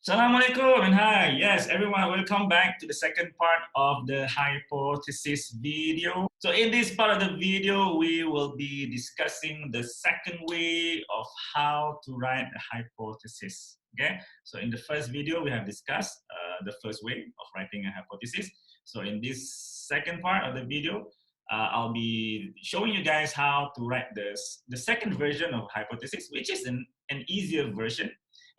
Assalamualaikum and hi. Yes, everyone, welcome back to the second part of the hypothesis video. So in this part of the video, we will be discussing the second way of how to write a hypothesis. Okay, so in the first video, we have discussed the first way of writing a hypothesis. So in this second part of the video, I'll be showing you guys how to write the second version of hypothesis, which is an easier version.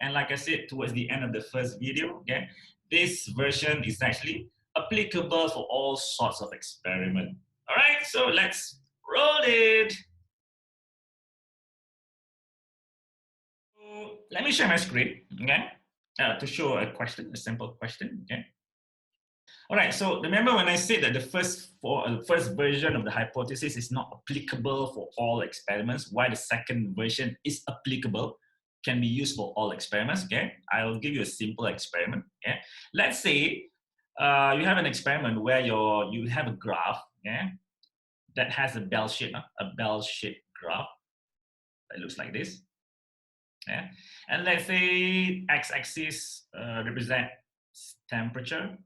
And like I said, towards the end of the first video, okay, this version is actually applicable for all sorts of experiment. All right, so let's roll it. So let me share my screen, okay, to show a question, a simple question, okay. All right, so remember when I said that the first version of the hypothesis is not applicable for all experiments, why the second version is applicable, can be used for all experiments, okay? I'll give you a simple experiment, okay? Let's say you have an experiment where you have a graph, okay, that has a bell-shaped graph that looks like this, yeah? And let's say x-axis represents temperature,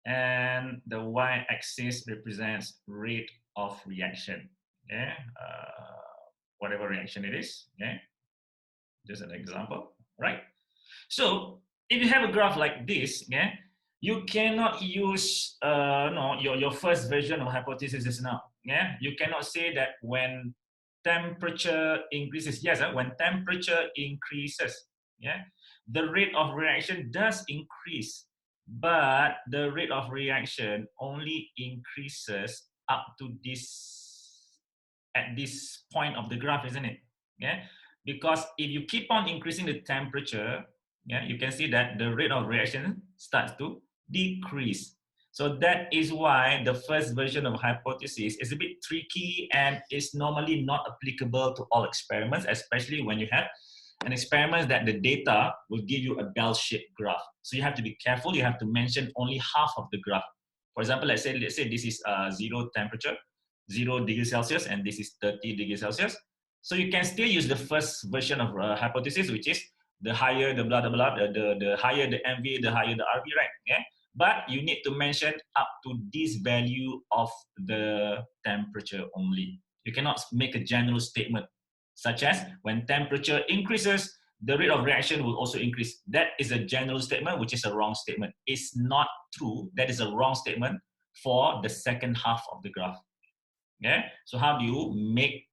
and the y-axis represents rate of reaction, okay? Whatever reaction it is, okay? Just an example, right? So if you have a graph like this, yeah, you cannot use your first version of hypothesis just now. Yeah, you cannot say that when temperature increases, yes, when temperature increases, yeah, the rate of reaction does increase, but the rate of reaction only increases up to at this point of the graph, isn't it? Yeah, because if you keep on increasing the temperature, yeah, you can see that the rate of reaction starts to decrease. So that is why the first version of hypothesis is a bit tricky and is normally not applicable to all experiments, especially when you have an experiment that the data will give you a bell-shaped graph. So you have to be careful. You have to mention only half of the graph. For example, let's say this is zero temperature, 0 degrees Celsius, and this is 30 degrees Celsius. So you can still use the first version of hypothesis, which is the higher the blah, blah, blah, the higher the MV, the higher the RV, right? Yeah. But you need to mention up to this value of the temperature only. You cannot make a general statement, such as when temperature increases, the rate of reaction will also increase. That is a general statement, which is a wrong statement. It's not true. That is a wrong statement for the second half of the graph. Yeah. So how do you make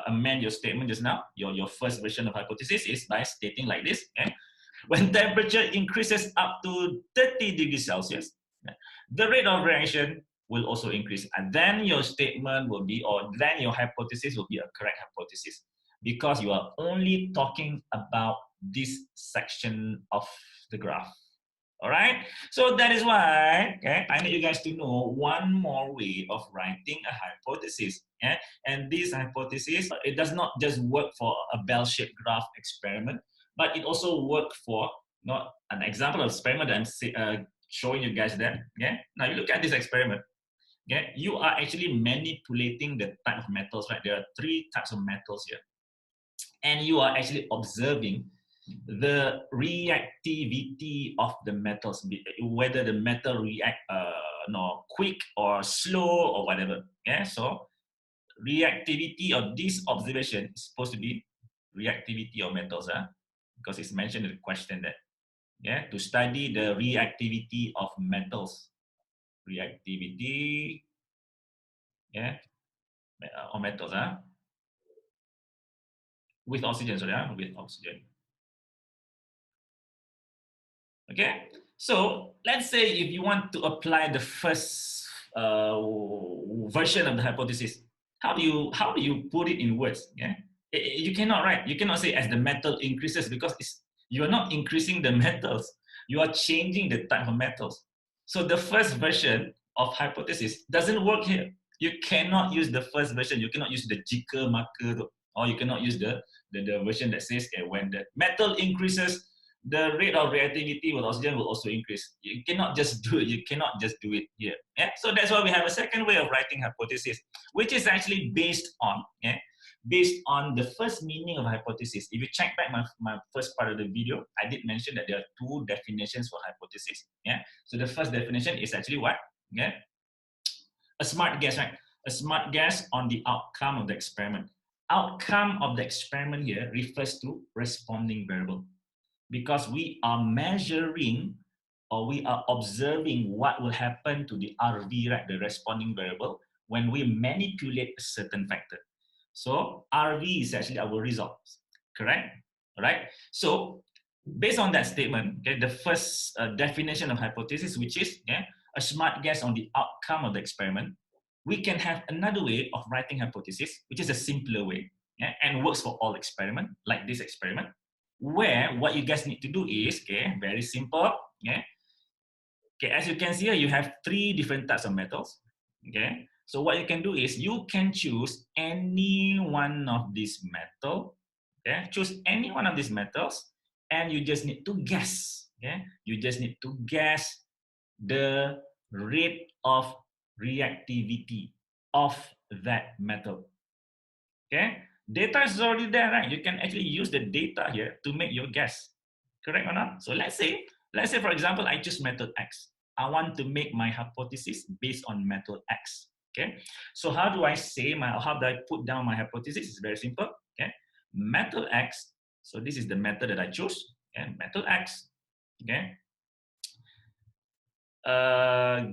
amend your statement just now? Your first version of hypothesis is by stating like this. Okay? When temperature increases up to 30 degrees Celsius, the rate of reaction will also increase, and then your statement will be, or then your hypothesis will be a correct hypothesis, because you are only talking about this section of the graph. All right, so that is why, okay, I need you guys to know one more way of writing a hypothesis. Okay? And this hypothesis, it does not just work for a bell-shaped graph experiment, but it also works for not an example of experiment that I'm showing you guys there. Okay? Now you look at this experiment. Okay? You are actually manipulating the type of metals, right? There are 3 types of metals here. And you are actually observing the reactivity of the metals, whether the metal react quick or slow or whatever. Yeah, so reactivity of this observation is supposed to be reactivity of metals, because it's mentioned in the question that, yeah, to study the reactivity of metals, reactivity, yeah, of metals, with oxygen, sorry, with oxygen. Okay, so let's say if you want to apply the first version of the hypothesis, how do you put it in words? Yeah, you cannot write. You cannot say as the metal increases, because you are not increasing the metals. You are changing the type of metals. So the first version of hypothesis doesn't work here. You cannot use the first version. You cannot use the jika marker, or you cannot use the version that says when the metal increases, the rate of reactivity with oxygen will also increase. You cannot just do it. You cannot just do it here. Yeah? So that's why we have a second way of writing hypothesis, which is actually based on based on the first meaning of hypothesis. If you check back my first part of the video, I did mention that there are two definitions for hypothesis. Yeah. So the first definition is actually what? Yeah. A smart guess, right? A smart guess on the outcome of the experiment. Outcome of the experiment here refers to responding variable, because we are measuring or we are observing what will happen to the RV, right, the responding variable, when we manipulate a certain factor. So RV is actually our results, correct? All right. So based on that statement, okay, the first definition of hypothesis, which is a smart guess on the outcome of the experiment, we can have another way of writing hypothesis, which is a simpler way, and works for all experiment, like this experiment, where what you guys need to do is, very simple, as you can see here, you have 3 different types of metals, So what you can do is you can choose any one of these metal, choose any one of these metals, and you just need to guess, You just need to guess the rate of reactivity of that metal, Data is already there, right? You can actually use the data here to make your guess, correct or not? So let's say, for example, I choose metal X. I want to make my hypothesis based on metal X. So how do I put down my hypothesis? It's very simple. Metal X. So this is the metal that I choose. Metal X.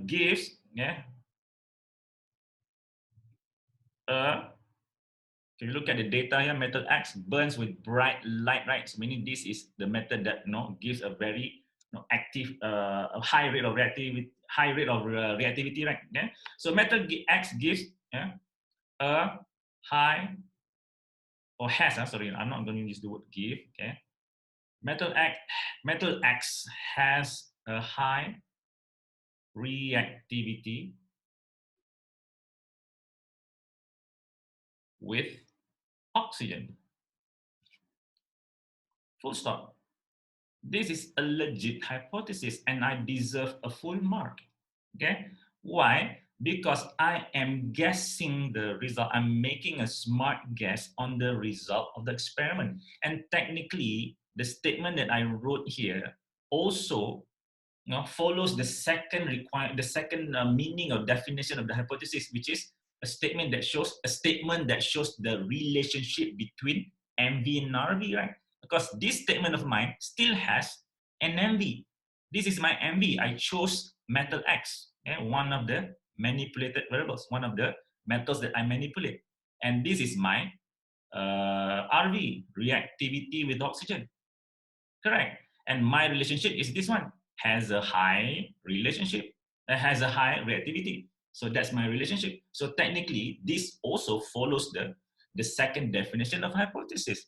Gives if you look at the data here, metal X burns with bright light, right? So meaning this is the method that gives a very active, a high rate of reactivity, right? So metal X gives a high or has. Sorry, I'm not going to use the word give. Metal X has a high reactivity with oxygen. Full stop. This is a legit hypothesis and I deserve a full mark. Why? Because I am guessing the result. I'm making a smart guess on the result of the experiment. And technically, the statement that I wrote here also follows the second meaning or definition of the hypothesis, which is a statement that shows the relationship between MV and RV, right? Because this statement of mine still has an MV. This is my MV. I chose metal X, one of the manipulated variables, one of the metals that I manipulate. And this is my RV, reactivity with oxygen. Correct. And my relationship is this one, has a high relationship, has a high reactivity. So that's my relationship. So technically, this also follows the second definition of hypothesis.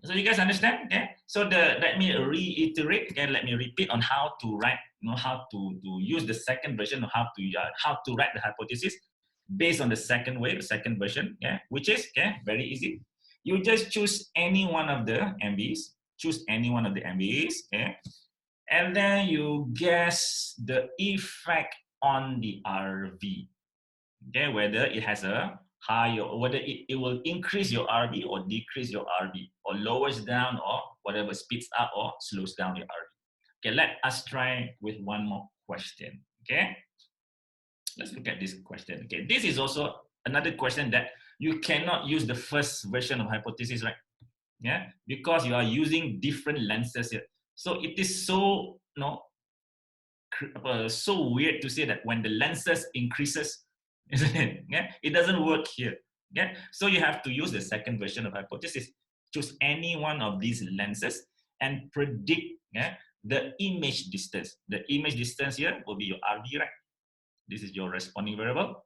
So you guys understand? So let me reiterate. Let me repeat on how to write, how to use the second version of how to write the hypothesis based on the second way, the second version. Which is very easy. You just choose any one of the MVs. Choose any one of the MVs. And then you guess the effect on the RV. Whether it has a high or whether it will increase your RV or decrease your RV, or lowers down, or whatever, speeds up or slows down your RV. Let us try with one more question. Let's look at this question. This is also another question that you cannot use the first version of hypothesis, right? Because you are using different lenses here. So it is so so weird to say that when the lenses increases, isn't it? It doesn't work here. So you have to use the second version of hypothesis. Choose any one of these lenses and predict the image distance. The image distance here will be your RV, right? This is your responding variable.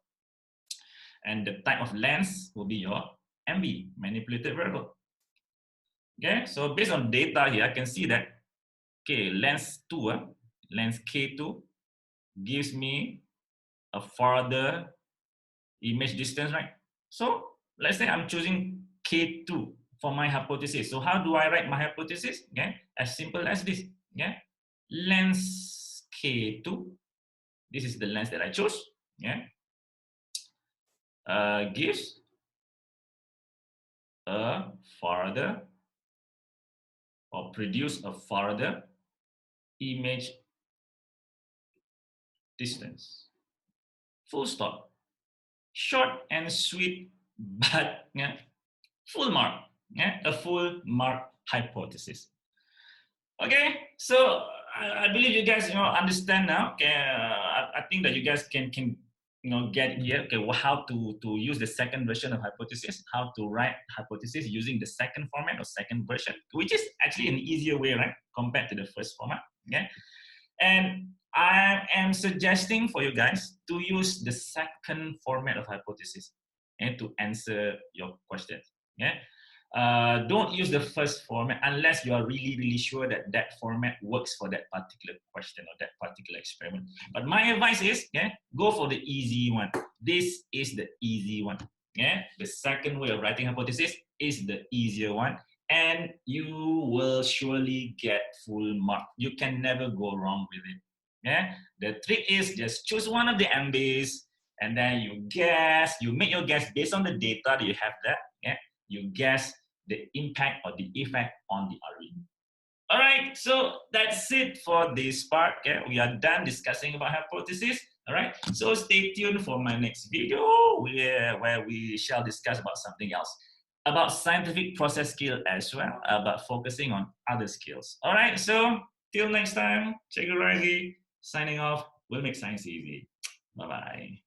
And the type of lens will be your MV, manipulated variable. So based on data here, I can see that lens K2 gives me a farther image distance, right? So let's say I'm choosing K2 for my hypothesis. So how do I write my hypothesis? As simple as this. Lens K2, this is the lens that I chose. Gives a farther or produce a farther image distance. Full stop. Short and sweet, but yeah, full mark. Yeah, a full mark hypothesis. Okay, so I believe you guys understand now. Okay, I think that you guys can get here. Okay, how to use the second version of hypothesis, how to write hypothesis using the second format or second version, which is actually an easier way, right, compared to the first format. Okay, and I am suggesting for you guys to use the second format of hypothesis and to answer your questions. Yeah. Don't use the first format unless you are really sure that that format works for that particular question or that particular experiment. But my advice is, go for the easy one. This is the easy one. Yeah, the second way of writing hypothesis is the easier one, and you will surely get full mark. You can never go wrong with it. Yeah, the trick is just choose one of the MBs, and then you guess. You make your guess based on the data that you have there. Yeah, you guess the impact or the effect on the RE. All right, so that's it for this part. Okay, we are done discussing about hypothesis. All right, so stay tuned for my next video where we shall discuss about something else, about scientific process skill as well, but focusing on other skills. All right, so till next time, Cikgu Razi signing off. We'll make science easy. Bye-bye.